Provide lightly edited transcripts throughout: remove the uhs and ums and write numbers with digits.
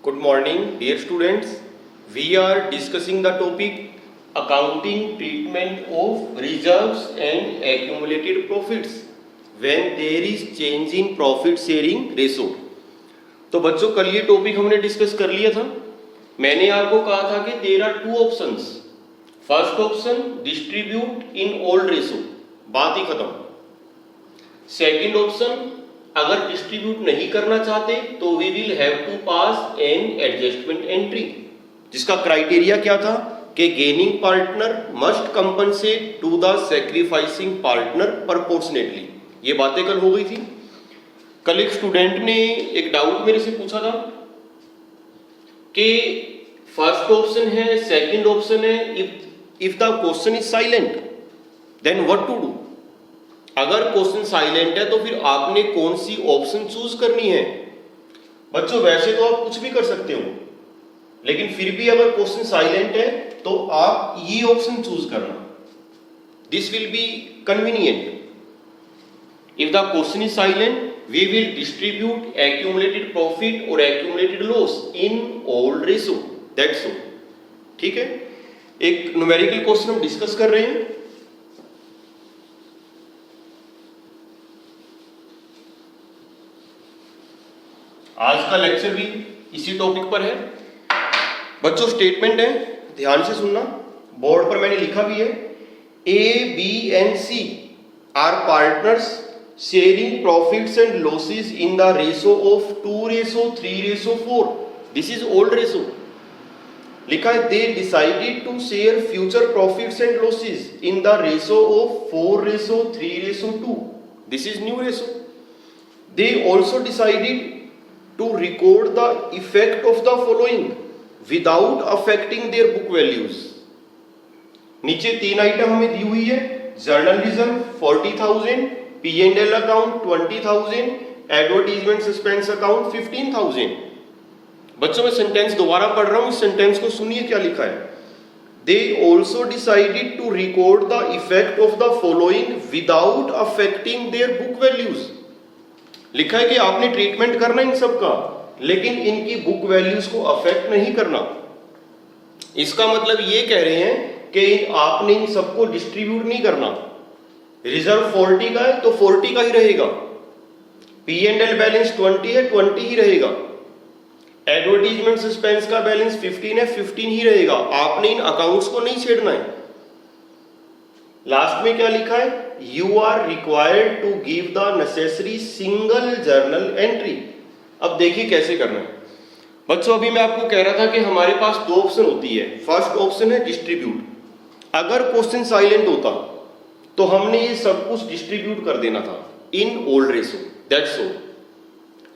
Good morning, dear students. We are discussing the topic accounting treatment of reserves and accumulated profits when there is change in profit sharing ratio. तो बच्चों कल ये topic हमने discuss कर लिया था. मैंने आपको कहा था कि there are two options. First option distribute in old ratio, बात ही खत्म. सेकंड ऑप्शन अगर डिस्ट्रीब्यूट नहीं करना चाहते तो we will have to pass an adjustment entry, जिसका क्राइटेरिया क्या था कि gaining partner must compensate to the sacrificing partner proportionately. ये बातें कल हो गई थी. कल एक स्टूडेंट ने एक डाउट मेरे से पूछा था कि फर्स्ट ऑप्शन है, सेकंड ऑप्शन है, if the question is silent then what to do. अगर क्वेश्चन साइलेंट है तो फिर आपने कौन सी ऑप्शन चूज करनी है. बच्चों वैसे तो आप कुछ भी कर सकते हो, लेकिन फिर भी अगर क्वेश्चन साइलेंट है तो आप ये ऑप्शन चूज करना. This will be convenient. If the question is silent we will distribute accumulated profit और accumulated loss in old ratio. That's all. ठीक है. एक न्यूमेरिकल क्वेश्चन हम डिस्कस कर रहे हैं. आज का लेक्चर भी इसी टॉपिक पर है. बच्चों स्टेटमेंट है, ध्यान से सुनना. बोर्ड पर मैंने लिखा भी है. A B and C are partners sharing profits and losses in the ratio of 2:3:4. This is old ratio. लिखा है they decided to share future profits and losses in the ratio of 4:3:2. This is new ratio. They also decided to record the effect of the following without affecting their book values. नीचे तीन item हमें दी हुई है. Journal reserve 40,000, P&L account 20,000, advertisement suspense account 15,000. बच्चों मैं sentence दोबारा पढ़ रहा हूं, इस सेंटेंस को सुनिए क्या लिखा है. They also decided to record the effect of the following without affecting their book values. लिखा है कि आपने ट्रीटमेंट करना इन सब का, लेकिन इनकी बुक वैल्यूज को अफेक्ट नहीं करना. इसका मतलब ये कह रहे हैं कि आपने इन सबको डिस्ट्रीब्यूट नहीं करना. रिजर्व 40 का है तो 40 का ही रहेगा. P&L बैलेंस 20 है, 20 ही रहेगा. एडवर्टीजमेंट सस्पेंस का बैलेंस 15 है, 15 ही रहेगा. आपने इन अकाउंट्स को नहीं छेड़ना है. लास्ट में क्या लिखा है, you are required to give the necessary single journal entry. अब देखिए कैसे करना है. बच्चों अभी मैं आपको कह रहा था कि हमारे पास दो ऑप्शन होती है. फर्स्ट ऑप्शन है डिस्ट्रीब्यूट. अगर क्वेश्चन साइलेंट होता तो हमने ये सब कुछ डिस्ट्रीब्यूट कर देना था इन ओल्ड रेशो. That's all.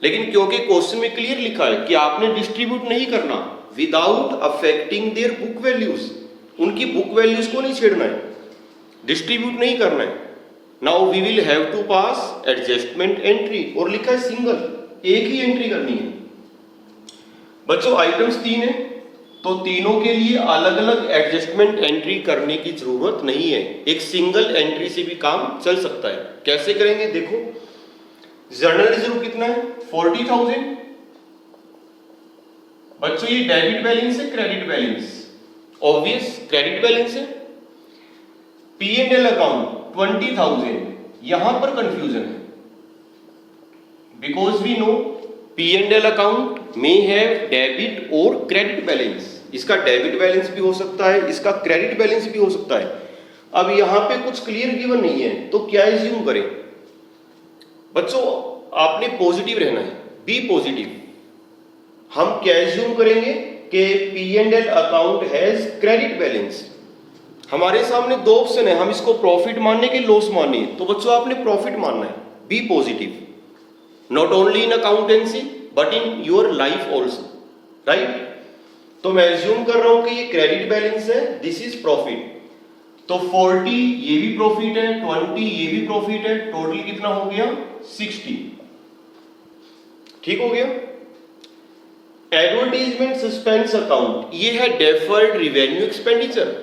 लेकिन क्योंकि क्वेश्चन में क्लियर लिखा है कि आपने डिस्ट्रीब्यूट नहीं करना without affecting their book values, उनकी बुक वैल्यूज को नहीं छेड़ना है, डिस्ट्रीब्यूट नहीं करना है. Now we will have to pass adjustment entry, और लिखा है सिंगल, एक ही एंट्री करनी है. बच्चों आइटम्स तीन है तो तीनों के लिए अलग अलग एडजस्टमेंट एंट्री करने की जरूरत नहीं है. एक सिंगल एंट्री से भी काम चल सकता है. कैसे करेंगे देखो. जर्नल रिजर्व कितना है, 40,000. बच्चों ये डेबिट बैलेंस है, credit balance, obvious credit balance है. P&L account 20,000. यहां पर कंफ्यूजन है because we know P&L account में हैव डेबिट और क्रेडिट बैलेंस. इसका डेबिट बैलेंस भी हो सकता है, इसका क्रेडिट बैलेंस भी हो सकता है. अब यहां पे कुछ क्लियर गिवन नहीं है तो क्या एज्यूम करें. बच्चों आपने पॉजिटिव रहना है, बी पॉजिटिव. हम क्या एज्यूम करेंगे कि P&L account has credit balance. हमारे सामने दो ऑप्शन है, हम इसको प्रॉफिट मानने के लॉस मानने. तो बच्चों आपने प्रॉफिट मानना है, be positive. Not only in accountancy but in your life also. Right. तो मैं एज्यूम कर रहा हूं कि ये क्रेडिट बैलेंस है, दिस इज प्रॉफिट. तो 40 ये भी प्रॉफिट है, 20 ये भी प्रॉफिट है. टोटल कितना हो गया, 60. ठीक हो गया. एडवर्टीजमेंट सस्पेंस अकाउंट ये है डेफर्ड रिवेन्यू एक्सपेंडिचर,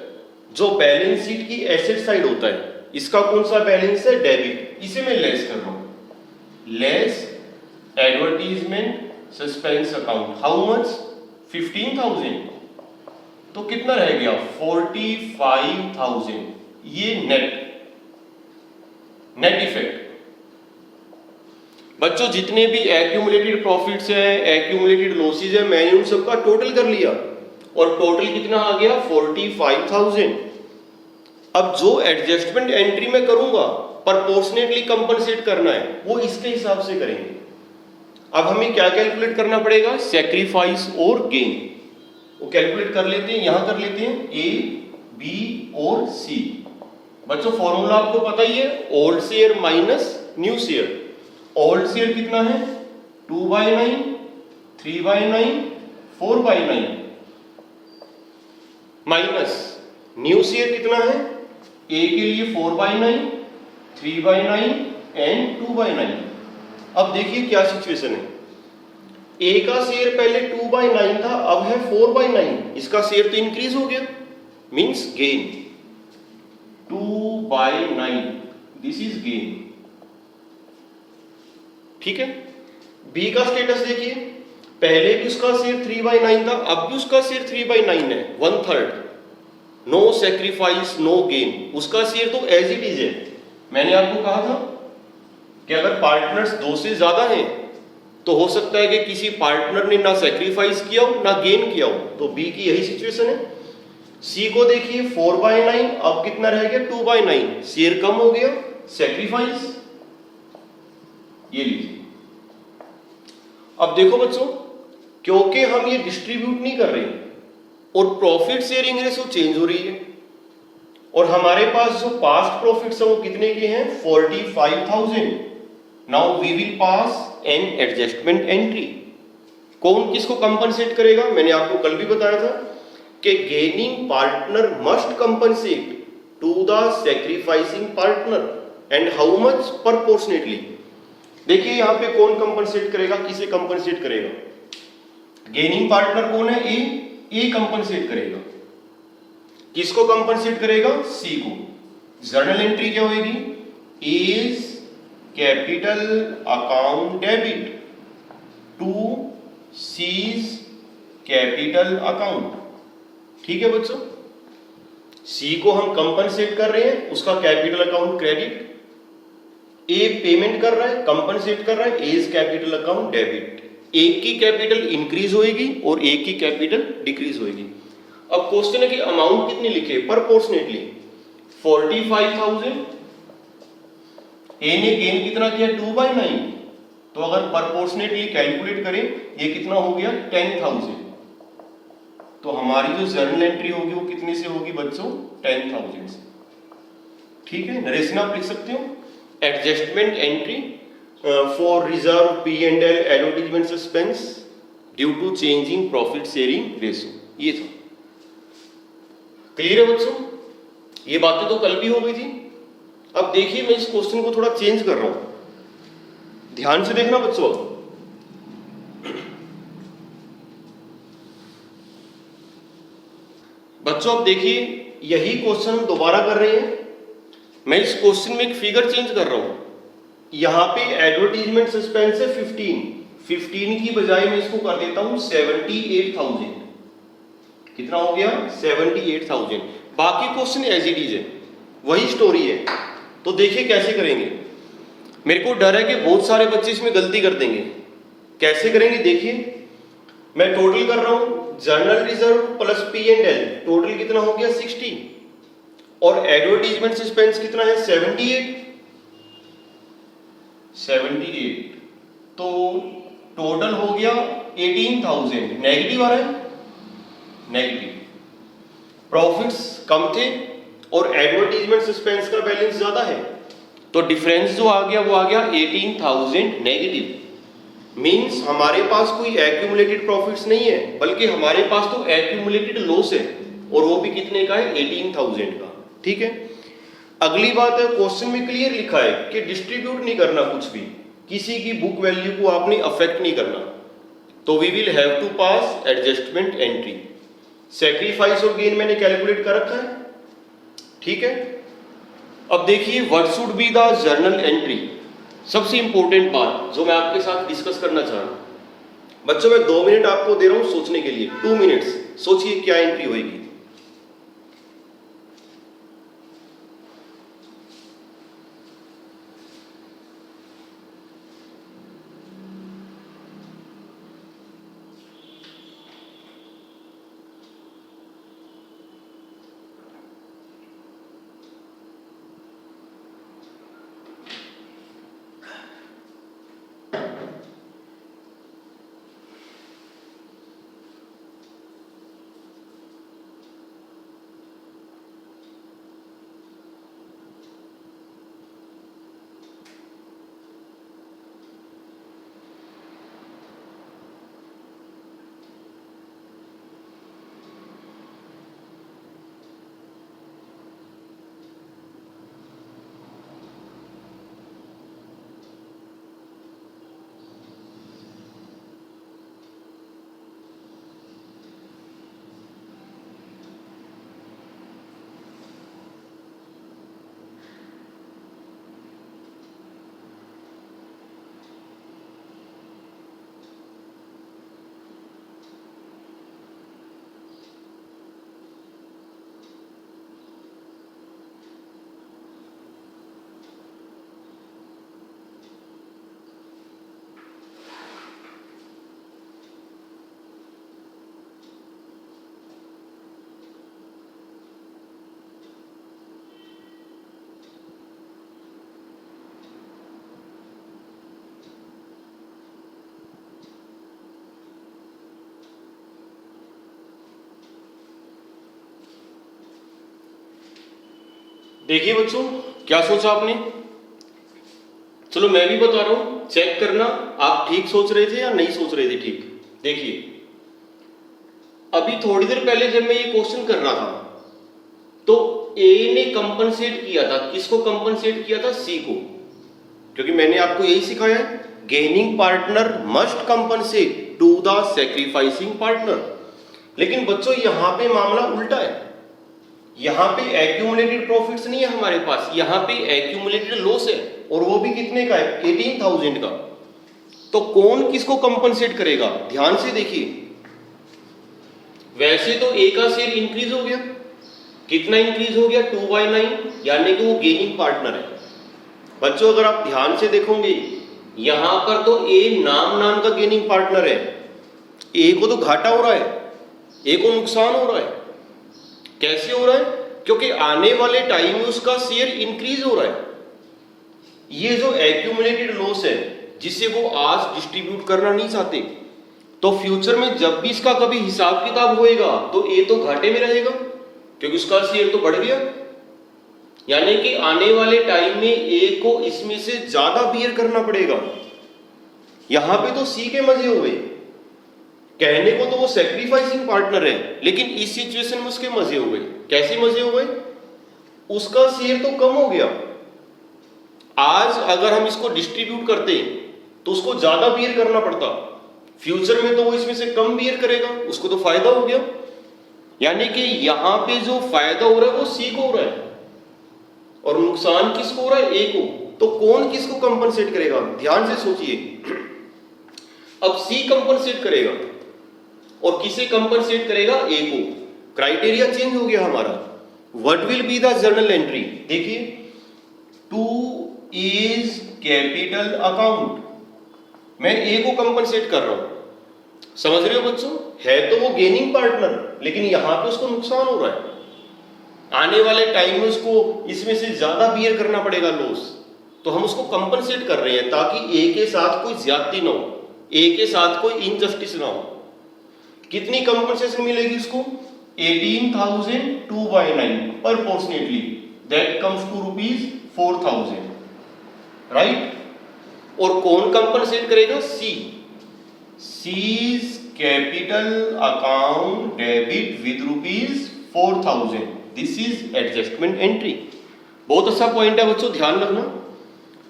जो बैलेंस शीट की एसेट साइड होता है. इसका कौन सा बैलेंस है, डेबिट. इसे मैं लेस कर रहा हूं, less advertisement suspense account. How much, 15,000, तो कितना रह गया 45,000। ये नेट इफेक्ट। बच्चों जितने भी एक्यूमुलेटेड प्रॉफिट्स हैं, एक्यूमुलेटेड लॉसेज है, मैंने उन सबका टोटल कर लिया और टोटल कितना आ गया 45,000। अब जो एडजस्टमेंट एंट्री में करूंगा प्रोपोर्शनेटली कंपनसेट करना है, वो इसके हिसाब से करेंगे। अब हमें क्या कैलकुलेट करना पड़ेगा, सैक्रिफाइस और गेन। वो कैलकुलेट कर लेते हैं, यहां कर लेते हैं ए, बी और सी। बच्चों फॉर्मूला आपको पता ही है, old share minus new share. Old share कितना है 2/9, 3/9, 4/9 माइनस न्यू शेयर कितना है, ए के लिए 4/9, 3/9 एंड 2/9। अब देखिए क्या सिचुएशन है, ए का शेयर पहले 2/9 था, अब है 4/9, इसका शेयर तो इंक्रीज हो गया, means gain 2/9, this is gain. ठीक है। बी का स्टेटस देखिए, पहले भी उसका शेयर 3/9 था, अब भी उसका शेयर 3/9 है, 1/3। नो सैक्रिफाइस नो गेन, उसका शेयर तो एज इट इज है। मैंने आपको कहा था कि अगर पार्टनर्स 2 से ज्यादा हैं तो हो सकता है कि किसी पार्टनर ने ना सैक्रिफाइस किया हो ना गेन किया हो, तो बी की यही सिचुएशन है। सी को देखिए 4/9, अब कितना रह गया 2/9, शेयर कम हो गया, सैक्रिफाइस। ये लीजिए। अब देखो बच्चों, क्योंकि हम ये डिस्ट्रीब्यूट नहीं कर रहे और प्रॉफिट शेयरिंग रेशो चेंज हो रही है, और हमारे पास जो पास्ट प्रॉफिट्स है वो कितने के हैं 45,000। Now we will pass an adjustment entry. कौन किसको कंपनसेट करेगा, मैंने आपको कल भी बताया था कि gaining partner must compensate to the sacrificing partner and how much proportionately. देखिए यहां पे कौन कंपनसेट करेगा, किसे कंपनसेट करेगा, गेनिंग पार्टनर कौन है, ए कंपनसेट करेगा। किसको कंपनसेट करेगा, सी को। जर्नल एंट्री क्या होगी, as capital account debit to C's capital account. ठीक है बच्चों, सी को हम कंपनसेट कर रहे हैं, उसका कैपिटल अकाउंट क्रेडिट, ए पेमेंट कर रहा है, कंपनसेट कर रहा है, एज कैपिटल अकाउंट डेबिट। एक की कैपिटल इंक्रीज होएगी और एक की कैपिटल डिक्रीज होएगी। अब क्वेश्चन है कि अमाउंट कितनी लिखे, प्रोपोर्शनेटली 45,000। ए ने गेन कितना किया 2/9, तो अगर प्रोपोर्शनेटली कैलकुलेट करें ये कितना हो गया 10,000। तो हमारी जो जर्नल एंट्री होगी वो कितने से होगी बच्चों 10,000 से। ठीक है, नरेशन आप लिख सकते हो, adjustment entry for reserve P&L advertisement suspense due to changing profit sharing ratio. ये था, क्लियर है बच्चों। ये बातें तो कल भी हो गई थी। अब देखिए मैं इस क्वेश्चन को थोड़ा चेंज कर रहा हूं, ध्यान से देखना बच्चों। बच्चों अब देखिए यही क्वेश्चन हम दोबारा कर रहे हैं। मैं इस क्वेश्चन में एक फिगर चेंज कर रहा हूं। यहां पे एडवर्टाइजमेंट सस्पेंस है 15 की बजाय मैं इसको कर देता हूं 78,000। कितना हो गया 78,000। बाकी क्वेश्चन एज इट इज है, वही स्टोरी है। तो देखिए कैसे करेंगे। मेरे को डर है कि बहुत सारे बच्चे इसमें गलती कर देंगे। कैसे करेंगे देखिए, मैं टोटल कर रहा हूं, journal reserve plus P&L total कितना हो गया 60 और एडवर्टाइजमेंट सस्पेंस कितना है 78। तो टोटल हो गया 18,000। नेगेटिव आ रहा है, नेगेटिव। प्रॉफिट्स कम थे और एडवर्टाइजमेंट सस्पेंस का बैलेंस ज्यादा है, तो डिफरेंस जो आ गया वो आ गया 18,000 नेगेटिव। मींस हमारे पास कोई एक्यूमुलेटेड प्रॉफिट्स नहीं है, बल्कि हमारे पास तो एक्यूमुलेटेड लॉस है, और वो भी कितने का है 18,000 का। ठीक है, अगली बात है, क्वेश्चन में क्लियर लिखा है कि डिस्ट्रीब्यूट नहीं करना कुछ भी, किसी की बुक वैल्यू को आपने अफेक्ट नहीं करना। तो we will have to pass adjustment entry. Sacrifice और गेन मैंने कैलकुलेट कर रखा है। ठीक है, अब देखिए what should be the journal entry. सबसे इंपॉर्टेंट बात जो मैं आपके साथ डिस्कस करना चाह रहा हूं, बच्चों मैं 2 मिनट आपको दे रहा हूं सोचने के लिए, 2 मिनट्स, सोचिए क्या एंट्री होगी। देखिए बच्चों, क्या सोचा आपने? चलो मैं भी बता रहा हूं, चेक करना आप ठीक सोच रहे थे या नहीं सोच रहे थे ठीक। देखिए, अभी थोड़ी देर पहले जब मैं ये क्वेश्चन कर रहा था तो ए ने कंपनसेट किया था, किसको कंपनसेट किया था? सी को, क्योंकि मैंने आपको यही सिखाया है, gaining partner must compensate to the sacrificing partner. लेकिन बच्चों यहां पे मामला उल्टा है, यहां पे एक्यूमुलेटेड प्रॉफिट्स नहीं है हमारे पास, यहां पे एक्यूमुलेटेड लॉस है, और वो भी कितने का है? 18,000 का। तो कौन किसको कंपनसेट करेगा? ध्यान से देखिए, वैसे तो ए का शेयर इंक्रीज हो गया, कितना इंक्रीज हो गया? 2/9, यानी कि वो गेनिंग पार्टनर है। बच्चों अगर आप ध्यान से देखोगे, यहां पर तो ए नाम का गेनिंग पार्टनर है, ए को तो घाटा हो रहा है, ए को नुकसान हो रहा है। कैसे हो रहा है? क्योंकि आने वाले टाइम में उसका शेयर इंक्रीज हो रहा है। ये जो एक्यूमुलेटेड लॉस है, जिसे वो आज डिस्ट्रीब्यूट करना नहीं चाहते, तो फ्यूचर में जब भी इसका कभी हिसाब किताब होएगा तो ए तो घाटे में रहेगा, क्योंकि उसका शेयर तो बढ़ गया। यानी कि आने वाले टाइम में ए को इसमें से ज्यादा बियर करना पड़ेगा। यहां पे तो सी के मजे हुए, कहने को तो वो सैक्रिफाइसिंग पार्टनर है, लेकिन इस सिचुएशन में उसके मजे हो गए। कैसे मजे हो गए? उसका शेयर तो कम हो गया। आज अगर हम इसको डिस्ट्रीब्यूट करते तो उसको ज्यादा बियर करना पड़ता, फ्यूचर में तो वो इसमें से कम बियर करेगा, उसको तो फायदा हो गया। यानी कि यहां पे जो फायदा हो रहा है वो सी को हो रहा है, और नुकसान किसको हो रहा है? ए को। तो कौन किसको कंपनसेट करेगा? ध्यान से सोचिए। अब सी कंपनसेट करेगा, और किसे कंपनसेट करेगा? ए को। क्राइटेरिया चेंज हो गया हमारा। What will be the journal entry? देखिए, टू इज कैपिटल अकाउंट, मैं ए को कंपनसेट कर रहा हूं, समझ रहे हो बच्चों? है तो वो गेनिंग पार्टनर, लेकिन यहां पे उसको नुकसान हो रहा है, आने वाले टाइम में उसको इसमें से ज्यादा बियर करना पड़ेगा लॉस। तो हम उसको कंपनसेट कर रहे हैं ताकि ए के साथ कोई ज्यादती ना हो, ए के साथ कोई इनजस्टिस ना हो। कितनी कंपनसेशन मिलेगी उसको? 18,000 2/9 proportionately, that comes to ₹4,000, right? और कौन कंपनसेट करेगा? C. C's capital account debit with ₹4,000, this is adjustment entry. बहुत अच्छा पॉइंट है बच्चों, ध्यान रखना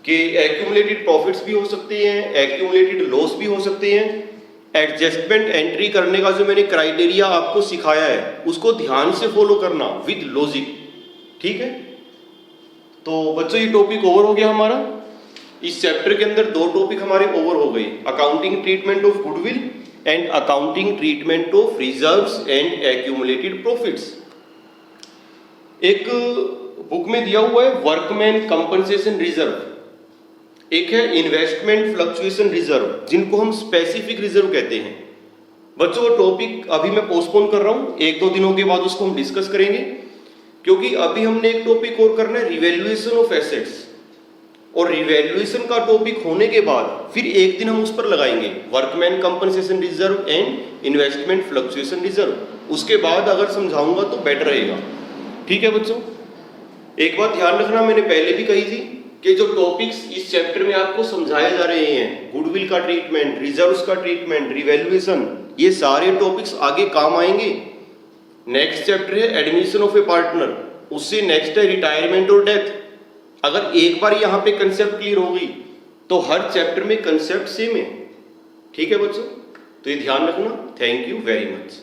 कि एक्यूमुलेटेड प्रॉफिट्स भी हो सकते हैं, एक्यूमुलेटेड लॉस भी हो सकते हैं। एडजस्टमेंट एंट्री करने का जो मैंने क्राइटेरिया आपको सिखाया है उसको ध्यान से फॉलो करना विद लॉजिक, ठीक है? तो बच्चों ये टॉपिक ओवर हो गया हमारा। इस चैप्टर के अंदर 2 टॉपिक हमारे ओवर हो गए, accounting treatment of goodwill and accounting treatment of reserves and accumulated profits. एक बुक में दिया हुआ है वर्कमैन कंपनसेशन रिजर्व, एक है इन्वेस्टमेंट फ्लक्चुएशन रिजर्व, जिनको हम स्पेसिफिक रिजर्व कहते हैं। बच्चों वो टॉपिक अभी मैं पोस्टपोन कर रहा हूं, 1-2 दिनों के बाद उसको हम डिस्कस करेंगे, क्योंकि अभी हमने एक टॉपिक और करना है रिवैल्यूएशन ऑफ एसेट्स, और रिवैल्यूएशन का टॉपिक होने के बाद फिर एक दिन हम उस पर लगाएंगे workman compensation reserve and investment fluctuation reserve. उसके बाद अगर समझाऊंगा तो बेटर रहेगा। ठीक है बच्चों, एक बात ध्यान रखना, मैंने पहले भी कही थी कि जो टॉपिक्स इस चैप्टर में आपको समझाए जा रहे हैं, गुडविल का ट्रीटमेंट, रिजर्व्स का ट्रीटमेंट, रिवैल्यूएशन, ये सारे टॉपिक्स आगे काम आएंगे। नेक्स्ट चैप्टर है एडमिशन ऑफ ए पार्टनर, उससे नेक्स्ट है रिटायरमेंट और डेथ। अगर एक बार यहाँ पे कंसेप्ट क्लियर हो गई तो हर चैप्टर में कंसेप्ट सेम है। ठीक है बच्चों, तो ये ध्यान रखना। Thank you very much.